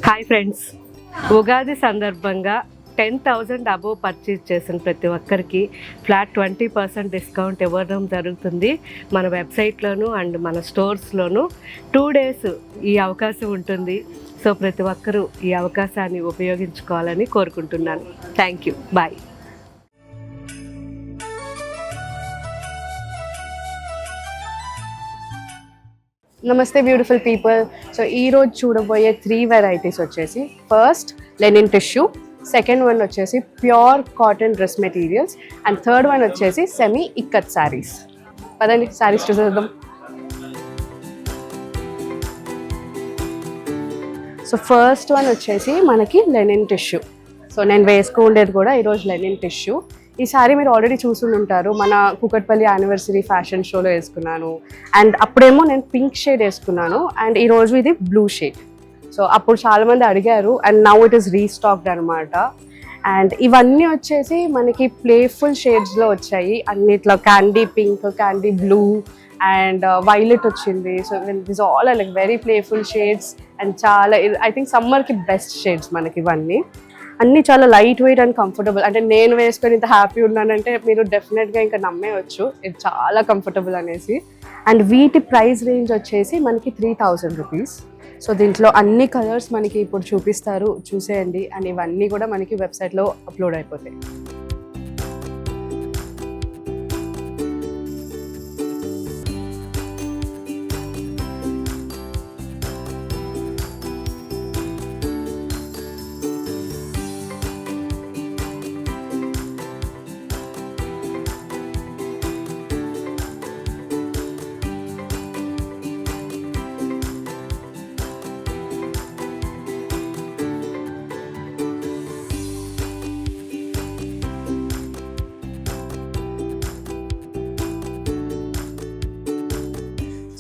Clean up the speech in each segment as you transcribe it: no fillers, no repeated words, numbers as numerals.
Hi friends, Ugadi సందర్భంగా 10,000 above purchase చేసిన ప్రతి ఒక్కరికి ఫ్లాట్ 20% డిస్కౌంట్ ఇవ్వడం జరుగుతుంది. మన వెబ్సైట్లోను అండ్ మన స్టోర్స్లోను 2 days ఈ అవకాశం ఉంటుంది. సో ప్రతి ఒక్కరూ ఈ అవకాశాన్ని ఉపయోగించుకోవాలని కోరుకుంటున్నాను. Thank you. బాయ్. నమస్తే బ్యూటిఫుల్ పీపుల్. సో ఈరోజు చూడబోయే 3 వెరైటీస్ వచ్చేసి, first linen tissue, second one వచ్చేసి pure cotton dress materials, and third one వచ్చేసి సెమీ ఇక్కత్ శారీస్. పదండి శారీస్ చూసేద్దాం. సో ఫస్ట్ వన్ వచ్చేసి మనకి లెనిన్ టిష్యూ. సో నేను వేసుకుండేది కూడా ఈరోజు లెనిన్ టిష్యూ. ఈ సారీ మీరు ఆల్రెడీ చూసుంటారు, మన కూకట్పల్లి యానివర్సరీ ఫ్యాషన్ షోలో వేసుకున్నాను. అండ్ అప్పుడేమో నేను పింక్ షేడ్ వేసుకున్నాను, అండ్ ఈరోజు ఇది బ్లూ షేడ్. సో అప్పుడు చాలామంది అడిగారు, and now it is restocked అనమాట. అండ్ ఇవన్నీ వచ్చేసి మనకి ప్లేఫుల్ షేడ్స్లో వచ్చాయి. అన్నిట్లో candy pink, candy blue and violet వచ్చింది. So this all like very playful shades and చాలా ఐ థింక్ సమ్మర్కి బెస్ట్ షేడ్స్ మనకి ఇవన్నీ. అన్నీ చాలా లైట్ వెయిట్ అండ్ కంఫర్టబుల్. అంటే నేను వేసుకొని ఇంత హ్యాపీ ఉన్నానంటే మీరు డెఫినెట్గా ఇంకా నమ్మేయచ్చు, ఇది చాలా కంఫర్టబుల్ అనేసి. అండ్ వీటి ప్రైస్ రేంజ్ వచ్చేసి మనకి 3,000 రూపీస్. సో దీంట్లో అన్ని కలర్స్ మనకి ఇప్పుడు చూపిస్తారు, చూసేయండి. అండ్ ఇవన్నీ కూడా మనకి వెబ్సైట్లో అప్లోడ్ అయిపోతాయి.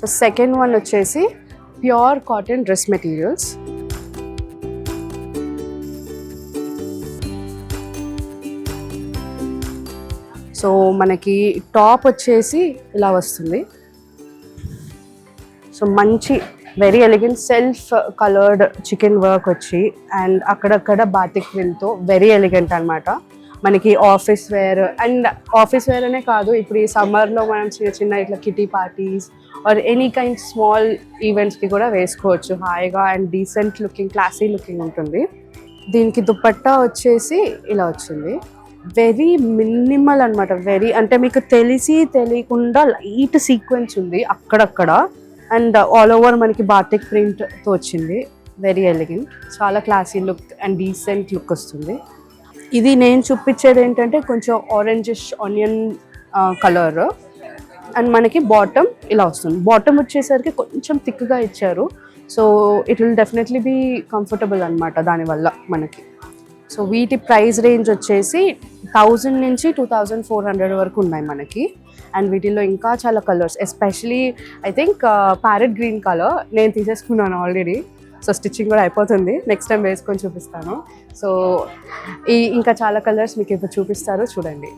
సో సెకండ్ వన్ వచ్చేసి pure cotton dress materials. So మనకి టాప్ వచ్చేసి ఇలా వస్తుంది. సో మంచి very elegant self coloured chikan work వచ్చి, అండ్ అక్కడక్కడ బాటిక్ ప్రింట్తో వెరీ ఎలిగెంట్ అనమాట. మనకి office wear, and office wear అనే కాదు, ఇప్పుడు ఈ సమ్మర్లో మనం చిన్న చిన్న ఇట్లా kitty parties or any kind small ఈవెంట్స్కి కూడా వేసుకోవచ్చు హాయిగా. And decent looking, classy looking ఉంటుంది. దీనికి దుపట్టా వచ్చేసి ఇలా వచ్చింది. వెరీ మినిమల్ అనమాట, వెరీ అంటే మీకు తెలియకుండా లైట్ సీక్వెన్స్ ఉంది అక్కడక్కడ. అండ్ ఆల్ ఓవర్ మనకి బాటిక్ ప్రింట్తో వచ్చింది. వెరీ ఎలిగెంట్, చాలా classy look and decent look వస్తుంది. ఇది నేను చూపించేది ఏంటంటే కొంచెం ఆరెంజిష్ ఆనియన్ కలర్. అండ్ మనకి బాటమ్ ఇలా వస్తుంది. బాటమ్ వచ్చేసరికి కొంచెం థిక్గా ఇచ్చారు. So it will definitely be comfortable అనమాట దానివల్ల మనకి. సో వీటి ప్రైస్ రేంజ్ వచ్చేసి 1000 నుంచి 2,400 వరకు ఉన్నాయి మనకి. అండ్ వీటిల్లో ఇంకా చాలా colours, especially I think parrot green colour నేను తీసేసుకున్నాను ఆల్రెడీ. సో స్టిచ్చింగ్ కూడా అయిపోతుంది, నెక్స్ట్ టైం వేసుకొని చూపిస్తాను. సో ఇంకా చాలా కలర్స్ మీకు ఇప్పుడు చూపిస్తారు, చూడండి.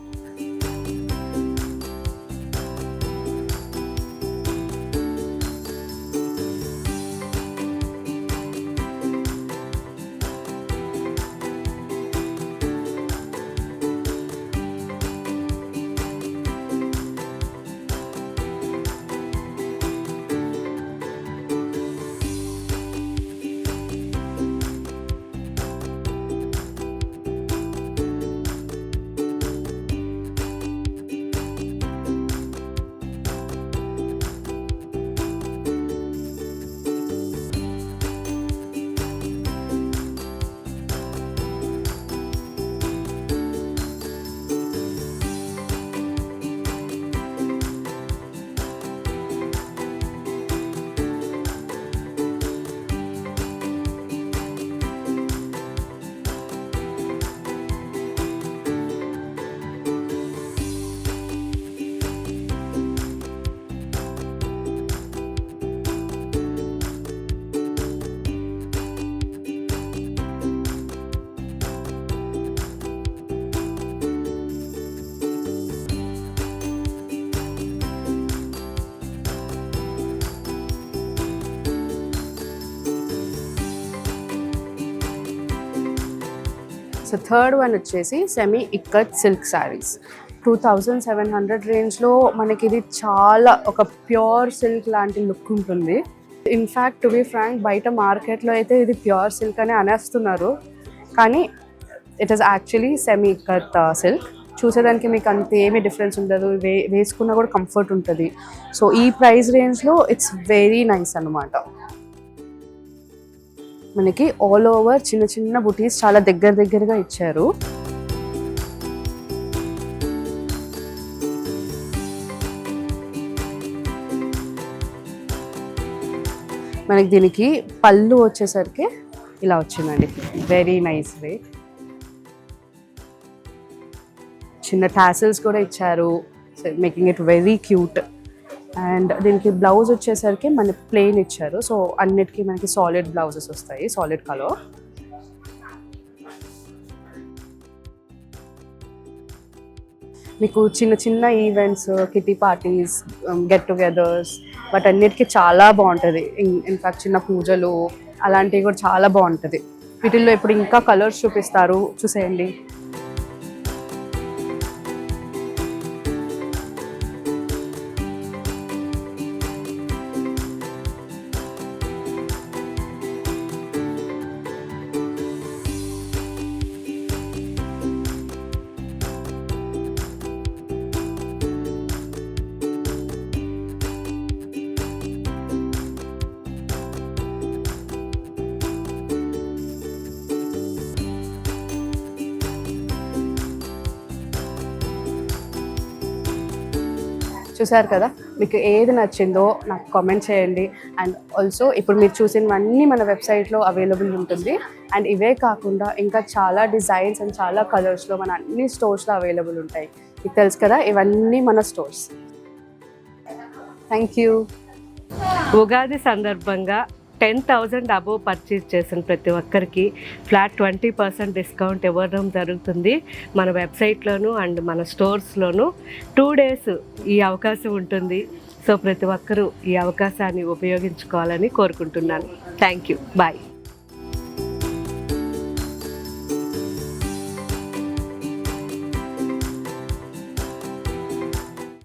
సో థర్డ్ వన్ వచ్చేసి సెమీ ఇక్కత్ సిల్క్ శారీస్. 2700 రేంజ్లో మనకి ఇది చాలా ఒక ప్యూర్ సిల్క్ లాంటి లుక్ ఉంటుంది. ఇన్ఫ్యాక్ట్ టు బి ఫ్రాంక్ బయట మార్కెట్లో అయితే ఇది ప్యూర్ సిల్క్ అని అనేస్తున్నారు, కానీ it is actually semi ikat silk. చూసేదానికి మీకు అంత ఏమీ డిఫరెన్స్ ఉండదు, వేసుకున్నా కూడా కంఫర్ట్ ఉంటుంది. సో ఈ ప్రైస్ రేంజ్లో ఇట్స్ వెరీ నైస్ అన్నమాట. మనకి ఆల్ ఓవర్ చిన్న చిన్న బుటీస్ చాలా దగ్గరగా ఇచ్చారు. మనకి దీనికి పళ్ళు వచ్చేసరికి ఇలా వచ్చిందండి, వెరీ నైస్ వే. చిన్న టాసిల్స్ కూడా ఇచ్చారు, making it very cute. And దీనికి బ్లౌజ్ వచ్చేసరికి మన ప్లెయిన్ ఇచ్చారు. సో అన్నిటికీ మనకి సాలిడ్ బ్లౌజెస్ వస్తాయి, సాలిడ్ కలర్. మీకు చిన్న చిన్న events, kitty parties, get togethers వాటన్నిటికీ చాలా బాగుంటుంది. ఇన్ఫ్యాక్ట్ చిన్న పూజలు అలాంటివి కూడా చాలా బాగుంటుంది. వీటిల్లో ఇప్పుడు ఇంకా కలర్స్ చూపిస్తారు, చూసేయండి. చూసారు కదా, మీకు ఏది నచ్చిందో నాకు కామెంట్ చేయండి. అండ్ ఆల్సో ఇప్పుడు మీరు చూసినవన్నీ మన వెబ్సైట్లో అవైలబుల్ ఉంటుంది. అండ్ ఇవే కాకుండా ఇంకా చాలా డిజైన్స్ అండ్ చాలా కలర్స్లో మన అన్ని స్టోర్స్లో అవైలబుల్ ఉంటాయి. మీకు తెలుసు కదా, ఇవన్నీ మన స్టోర్స్. Thank you. ఉగాది సందర్భంగా 10,000 అబోవ్ పర్చేజ్ చేసిన ప్రతి ఒక్కరికి ఫ్లాట్ 20% డిస్కౌంట్ ఇవ్వడం జరుగుతుంది మన వెబ్సైట్లోను అండ్ మన స్టోర్స్లోను. 2 days ఈ అవకాశం ఉంటుంది. సో ప్రతి ఒక్కరూ ఈ అవకాశాన్ని ఉపయోగించుకోవాలని కోరుకుంటున్నాను. Thank you. బాయ్.